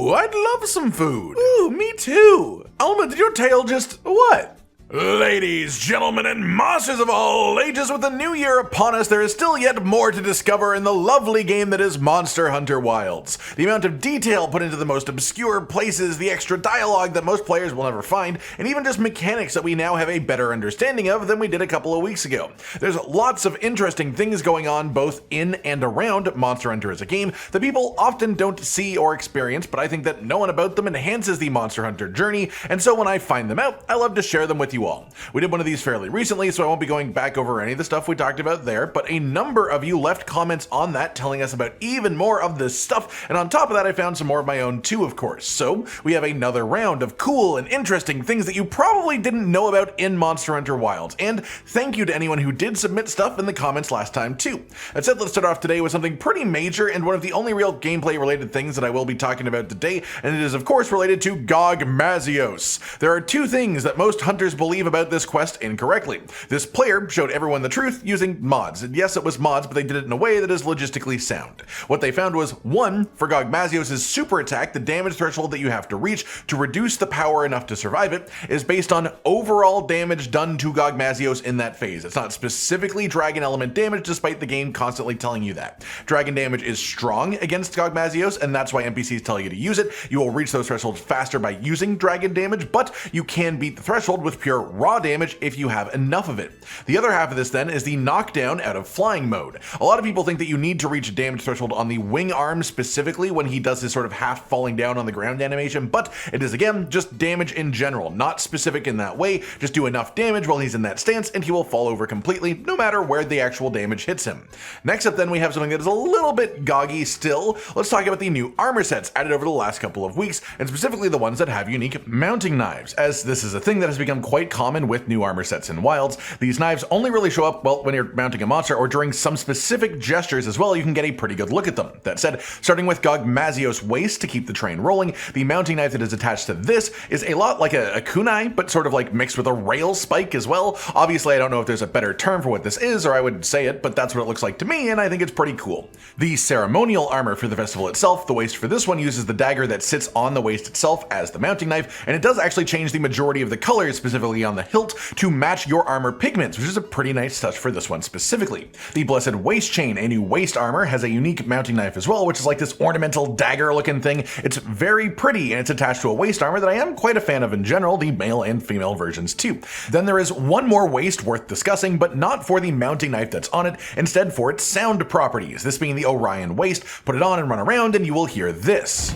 Ooh, I'd love some food. Ooh, me too. Alma, did your tail just... what? Ladies, gentlemen, and monsters of all ages, with the new year upon us, there is still yet more to discover in the lovely game that is Monster Hunter Wilds. The amount of detail put into the most obscure places, the extra dialogue that most players will never find, and even just mechanics that we now have a better understanding of than we did a couple of weeks ago. There's lots of interesting things going on both in and around Monster Hunter as a game that people often don't see or experience, but I think that knowing about them enhances the Monster Hunter journey, and so when I find them out, I love to share them with you all. We did one of these fairly recently, so I won't be going back over any of the stuff we talked about there, but a number of you left comments on that telling us about even more of this stuff, and on top of that I found some more of my own too, of course. So we have another round of cool and interesting things that you probably didn't know about in Monster Hunter Wilds, and thank you to anyone who did submit stuff in the comments last time too. That said, let's start off today with something pretty major and one of the only real gameplay related things that I will be talking about today, and it is of course related to gogmazios. There are two things that most hunters believe about this quest incorrectly. This player showed everyone the truth using mods, and yes, it was mods, but they did it in a way that is logistically sound. What they found was, 1, for gogmazios' super attack, the damage threshold that you have to reach to reduce the power enough to survive it is based on overall damage done to gogmazios in that phase. It's not specifically dragon element damage, despite the game constantly telling you that. Dragon damage is strong against gogmazios, and that's why NPCs tell you to use it. You will reach those thresholds faster by using dragon damage, but you can beat the threshold with pure raw damage if you have enough of it. The other half of this then is the knockdown out of flying mode. A lot of people think that you need to reach a damage threshold on the wing arm specifically when he does his sort of half falling down on the ground animation, but it is again just damage in general, not specific in that way. Just do enough damage while he's in that stance and he will fall over completely no matter where the actual damage hits him. Next up then we have something that is a little bit goggy still. Let's talk about the new armor sets added over the last couple of weeks, and specifically the ones that have unique mounting knives, as this is a thing that has become quite common with new armor sets in Wilds. These knives only really show up, well, when you're mounting a monster or during some specific gestures as well. You can get a pretty good look at them. That said, starting with gogmazios' waist to keep the train rolling, the mounting knife that is attached to this is a lot like a kunai, but sort of like mixed with a rail spike as well. Obviously, I don't know if there's a better term for what this is, or I would say it, but that's what it looks like to me, and I think it's pretty cool. The ceremonial armor for the festival itself, the waist for this one uses the dagger that sits on the waist itself as the mounting knife, and it does actually change the majority of the colors, specifically on the hilt, to match your armor pigments, which is a pretty nice touch for this one specifically. The Blessed Waist Chain, a new waist armor, has a unique mounting knife as well, which is like this ornamental dagger looking thing. It's very pretty and it's attached to a waist armor that I am quite a fan of in general, the male and female versions too. Then there is one more waist worth discussing, but not for the mounting knife that's on it, instead for its sound properties, this being the Orion waist. Put it on and run around and you will hear this.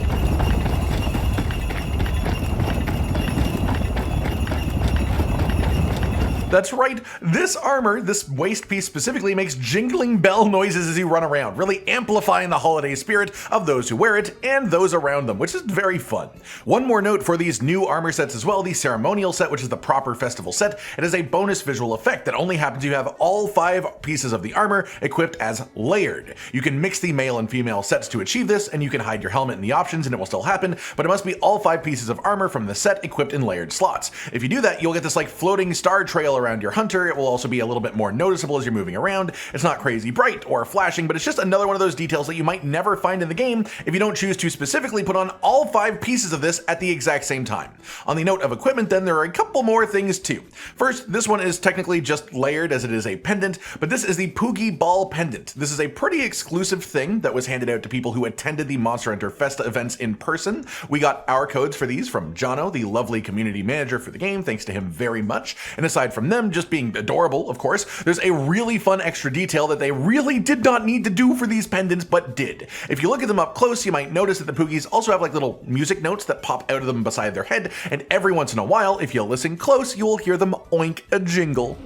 That's right, this armor, this waist piece specifically, makes jingling bell noises as you run around, really amplifying the holiday spirit of those who wear it and those around them, which is very fun. One more note for these new armor sets as well, the ceremonial set, which is the proper festival set, it has a bonus visual effect that only happens if you have all 5 pieces of the armor equipped as layered. You can mix the male and female sets to achieve this, and you can hide your helmet in the options and it will still happen, but it must be all 5 pieces of armor from the set equipped in layered slots. If you do that, you'll get this like floating star trail around your hunter. It will also be a little bit more noticeable as you're moving around. It's not crazy bright or flashing, but it's just another one of those details that you might never find in the game if you don't choose to specifically put on all 5 pieces of this at the exact same time. On the note of equipment then, there are a couple more things too. First, this one is technically just layered as it is a pendant, but this is the Poogie Ball Pendant. This is a pretty exclusive thing that was handed out to people who attended the Monster Hunter Festa events in person. We got our codes for these from Jono, the lovely community manager for the game, thanks to him very much. And aside from them just being adorable, of course, there's a really fun extra detail that they really did not need to do for these pendants, but did. If you look at them up close, you might notice that the Poogies also have like little music notes that pop out of them beside their head, and every once in a while, if you listen close, you will hear them oink a jingle.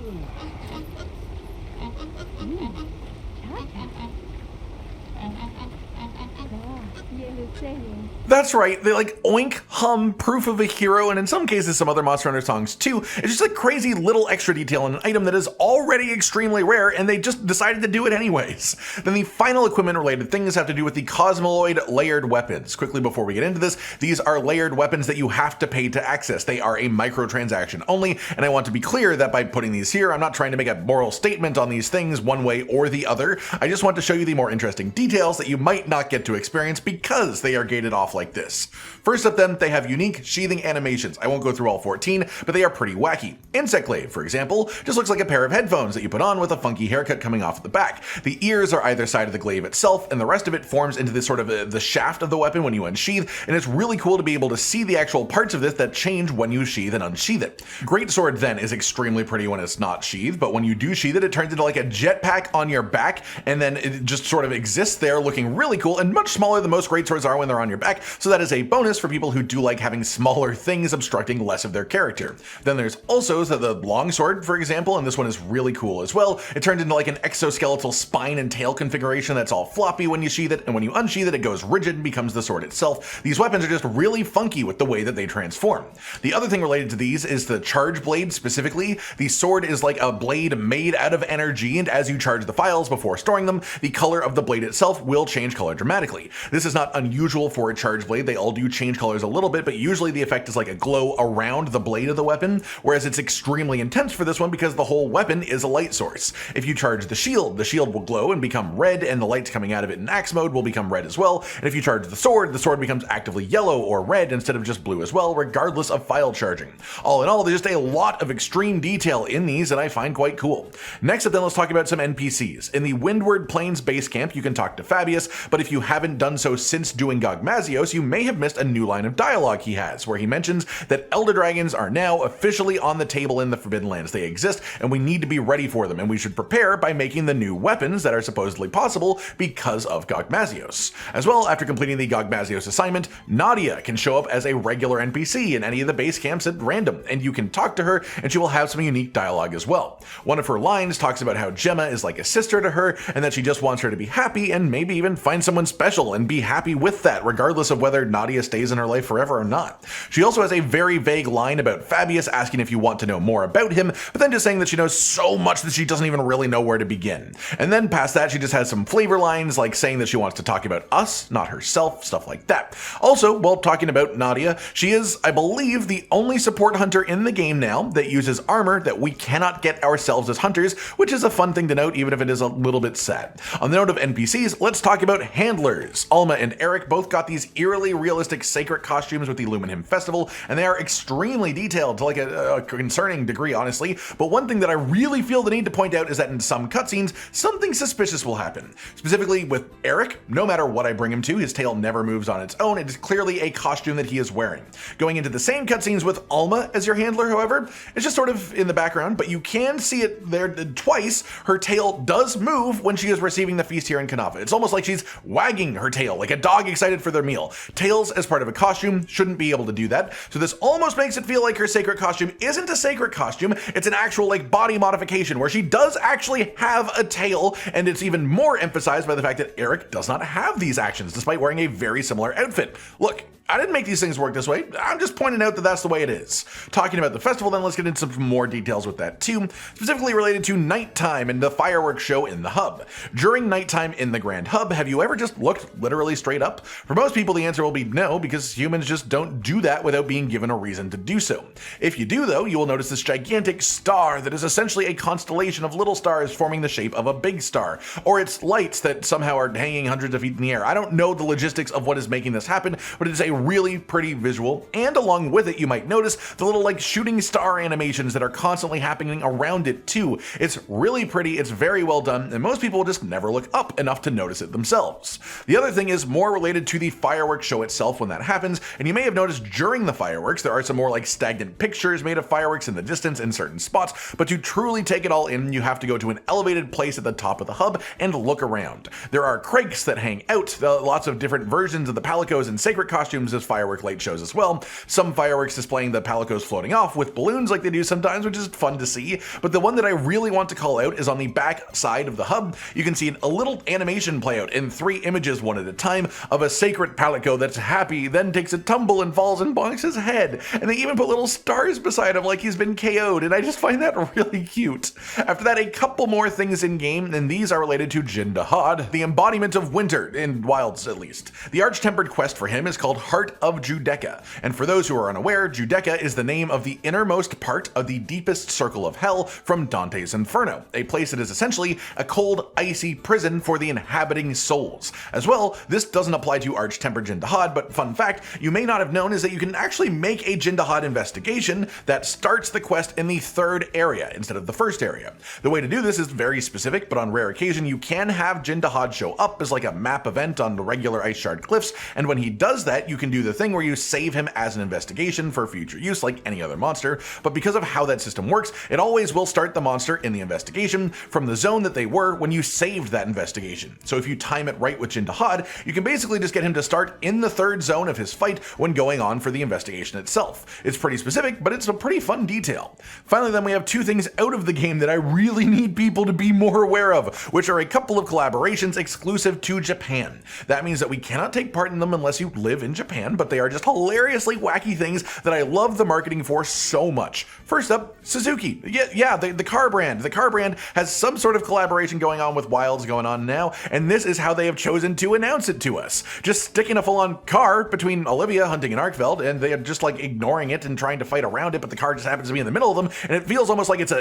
That's right, they like oink, hum, proof of a hero, and in some cases some other Monster Hunter songs too. It's just a crazy little extra detail in an item that is already extremely rare, and they just decided to do it anyways. Then the final equipment related things have to do with the Cosmoloid layered weapons. Quickly before we get into this, these are layered weapons that you have to pay to access. They are a microtransaction only, and I want to be clear that by putting these here, I'm not trying to make a moral statement on these things one way or the other. I just want to show you the more interesting details that you might not get to experience because they are gated off like this. First up then, they have unique sheathing animations. I won't go through all 14, but they are pretty wacky. Insect glaive, for example, just looks like a pair of headphones that you put on with a funky haircut coming off at the back. The ears are either side of the glaive itself, and the rest of it forms into this sort of the shaft of the weapon when you unsheath, and it's really cool to be able to see the actual parts of this that change when you sheath and unsheath it. Great sword then is extremely pretty when it's not sheathed, but when you do sheath it, it turns into like a jetpack on your back, and then it just sort of exists there looking really cool and much smaller than most great swords are when they're on your back, so that is a bonus for people who do like having smaller things obstructing less of their character. Then there's also the long sword, for example, and this one is really cool as well. It turns into like an exoskeletal spine and tail configuration that's all floppy when you sheath it, and when you unsheath it, it goes rigid and becomes the sword itself. These weapons are just really funky with the way that they transform. The other thing related to these is the charge blade specifically. The sword is like a blade made out of energy, and as you charge the files before storing them, the color of the blade itself will change color dramatically. This is not unusual for a charge blade. They all do change colors a little bit, but usually the effect is like a glow around the blade of the weapon, whereas it's extremely intense for this one because the whole weapon is a light source. If you charge the shield will glow and become red, and the lights coming out of it in axe mode will become red as well. And if you charge the sword becomes actively yellow or red instead of just blue as well, regardless of file charging. All in all, there's just a lot of extreme detail in these that I find quite cool. Next up then, let's talk about some NPCs. In the Windward Plains base camp, you can talk to Fabius, but if you haven't done so since doing Gogmazios, you may have missed a new line of dialogue he has, where he mentions that elder dragons are now officially on the table in the Forbidden Lands. They exist, and we need to be ready for them, and we should prepare by making the new weapons that are supposedly possible because of Gogmazios. As well, after completing the Gogmazios assignment, Nadia can show up as a regular NPC in any of the base camps at random, and you can talk to her, and she will have some unique dialogue as well. One of her lines talks about how Gemma is like a sister to her, and that she just wants her to be happy and maybe even find someone special and be happy with that, regardless of whether Nadia stays in her life forever or not. She also has a very vague line about Fabius, asking if you want to know more about him, but then just saying that she knows so much that she doesn't even really know where to begin. And then past that, she just has some flavor lines, like saying that she wants to talk about us, not herself, stuff like that. Also, while talking about Nadia, she is, I believe, the only support hunter in the game now that uses armor that we cannot get ourselves as hunters, which is a fun thing to note, even if it is a little bit sad. On the note of NPCs, let's talk about handlers. Alma and Eric both got these eerily realistic sacred costumes with the Lumenhymn festival, and they are extremely detailed to like a concerning degree, honestly. But one thing that I really feel the need to point out is that in some cutscenes, something suspicious will happen. Specifically with Eric, no matter what I bring him to, his tail never moves on its own. It is clearly a costume that he is wearing. Going into the same cutscenes with Alma as your handler, however, it's just sort of in the background, but you can see it there twice. Her tail does move when she is receiving the feast here in Kanafa. It's almost like she's wagging her tail, like a dog excited for their meal. Tails, as part of a costume, shouldn't be able to do that, so this almost makes it feel like her sacred costume isn't a sacred costume, it's an actual like body modification where she does actually have a tail, and it's even more emphasized by the fact that Eric does not have these actions despite wearing a very similar outfit. Look, I didn't make these things work this way. I'm just pointing out that that's the way it is. Talking about the festival then, let's get into some more details with that too, specifically related to nighttime and the fireworks show in the hub. During nighttime in the Grand Hub, have you ever just looked literally straight up? For most people, the answer will be no, because humans just don't do that without being given a reason to do so. If you do though, you will notice this gigantic star that is essentially a constellation of little stars forming the shape of a big star, or it's lights that somehow are hanging hundreds of feet in the air. I don't know the logistics of what is making this happen, but it's a really pretty visual, and along with it you might notice the little like shooting star animations that are constantly happening around it too. It's really pretty, it's very well done, and most people will just never look up enough to notice it themselves. The other thing is more related to the fireworks show itself when that happens, and you may have noticed during the fireworks there are some more like stagnant pictures made of fireworks in the distance in certain spots, but to truly take it all in you have to go to an elevated place at the top of the hub and look around. There are crakes that hang out, lots of different versions of the palicos and sacred costumes as firework light shows as well. Some fireworks displaying the palicos floating off with balloons like they do sometimes, which is fun to see, but the one that I really want to call out is on the back side of the hub. You can see a little animation play out in 3 images one at a time of a sacred palico that's happy, then takes a tumble and falls and bonks his head, and they even put little stars beside him like he's been KO'd, and I just find that really cute. After that, a couple more things in game, and these are related to Jin Dahaad, the embodiment of winter, in Wilds at least. The arch-tempered quest for him is called heart of Judeca. And for those who are unaware, Judeca is the name of the innermost part of the deepest circle of hell from Dante's Inferno, a place that is essentially a cold, icy prison for the inhabiting souls. As well, this doesn't apply to Arch-Tempered Jin Dahaad, but fun fact you may not have known is that you can actually make a Jin Dahaad investigation that starts the quest in the third area instead of the first area. The way to do this is very specific, but on rare occasion you can have Jin Dahaad show up as like a map event on the regular iceshard cliffs, and when he does that you can do the thing where you save him as an investigation for future use like any other monster, but because of how that system works, it always will start the monster in the investigation from the zone that they were when you saved that investigation. So if you time it right with Jin Dahaad, you can basically just get him to start in the third zone of his fight when going on for the investigation itself. It's pretty specific, but it's a pretty fun detail. Finally then, we have two things out of the game that I really need people to be more aware of, which are a couple of collaborations exclusive to Japan. That means that we cannot take part in them unless you live in Japan, but they are just hilariously wacky things that I love the marketing for so much. First up, Suzuki. The car brand. The car brand has some sort of collaboration going on with Wilds going on now, and this is how they have chosen to announce it to us. Just sticking a full-on car between Olivia hunting in Arkveld, and they are just like ignoring it and trying to fight around it, but the car just happens to be in the middle of them, and it feels almost like it's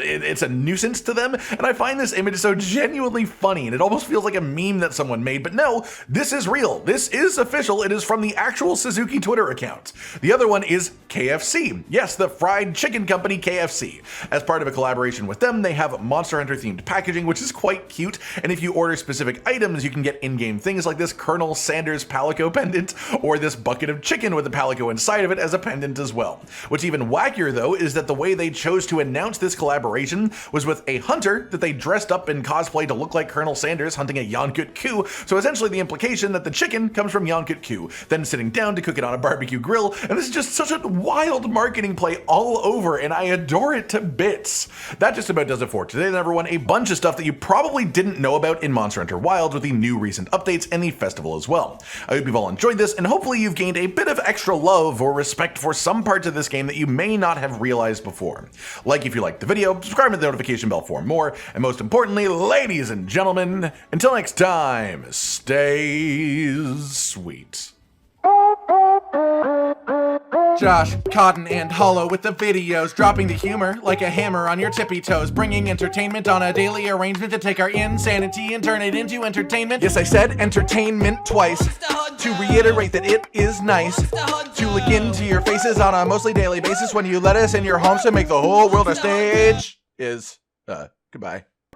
a nuisance to them, and I find this image so genuinely funny, and it almost feels like a meme that someone made, but no, this is real. This is official. It is from the actual Suzuki Twitter account. The other one is KFC. Yes, the fried chicken company KFC. As part of a collaboration with them, they have Monster Hunter themed packaging, which is quite cute, and if you order specific items, you can get in-game things like this Colonel Sanders Palico pendant, or this bucket of chicken with a Palico inside of it as a pendant as well. What's even wackier though is that the way they chose to announce this collaboration was with a hunter that they dressed up in cosplay to look like Colonel Sanders hunting a Yonkut Ku, so essentially the implication that the chicken comes from Yonkut Ku, then sitting down to cook it on a barbecue grill, and this is just such a wild marketing play all over, and I adore it to bits. That just about does it for today, everyone. A bunch of stuff that you probably didn't know about in Monster Hunter Wilds with the new recent updates and the festival as well. I hope you've all enjoyed this, and hopefully you've gained a bit of extra love or respect for some parts of this game that you may not have realized before. Like if you liked the video, subscribe to the notification bell for more, and most importantly, ladies and gentlemen, until next time, stay sweet. Josh, Cotton, and Hollow with the videos, dropping the humor like a hammer on your tippy toes, bringing entertainment on a daily arrangement to take our insanity and turn it into entertainment. Yes, I said entertainment twice, to reiterate that it is nice to look into your faces on a mostly daily basis when you let us in your homes to make the whole world a stage. Goodbye.